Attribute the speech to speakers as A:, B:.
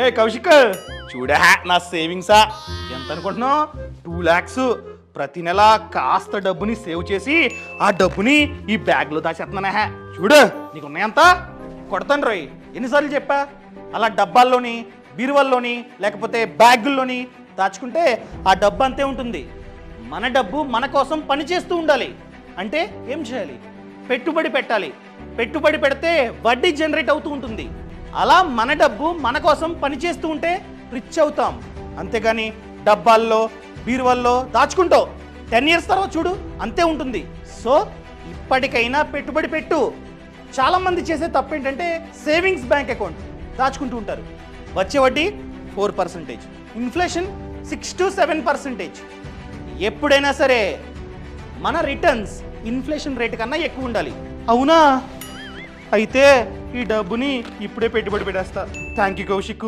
A: ఏ కౌశిక్ చూడా నా సేవింగ్సా ఎంత అనుకుంటున్నావు? 2 lakhs. ప్రతి నెల కాస్త డబ్బుని సేవ్ చేసి ఆ డబ్బుని ఈ బ్యాగ్లో దాచేస్తున్నానా. చూడు నీకున్నాయంత కొడతాను రోయ్. ఎన్నిసార్లు చెప్పా? అలా డబ్బాల్లోని, బీరువాల్లోని, లేకపోతే బ్యాగుల్లోని దాచుకుంటే ఆ డబ్బు అంతే ఉంటుంది. మన డబ్బు మన కోసం పనిచేస్తూ ఉండాలి. అంటే ఏం చేయాలి? పెట్టుబడి పెట్టాలి. పెట్టుబడి పెడితే వడ్డీ జనరేట్ అవుతూ ఉంటుంది. అలా మన డబ్బు మన కోసం పనిచేస్తూ ఉంటే రిచ్ అవుతాం. అంతేగాని డబ్బాల్లో, బీరువాల్లో దాచుకుంటావు 10 years తర్వాత చూడు అంతే ఉంటుంది. సో ఇప్పటికైనా పెట్టుబడి పెట్టు. చాలామంది చేసే తప్పు ఏంటంటే సేవింగ్స్ బ్యాంక్ అకౌంట్ దాచుకుంటూ ఉంటారు. వచ్చే వడ్డీ 4%, ఇన్ఫ్లేషన్ 6 to 7%. ఎప్పుడైనా సరే మన రిటర్న్స్ ఇన్ఫ్లేషన్ రేట్ కన్నా ఎక్కువ ఉండాలి. అవునా? అయితే ఈ డబ్బుని ఇప్పుడే పెట్టుబడి పెట్టేస్తా. Thank you Kaushik.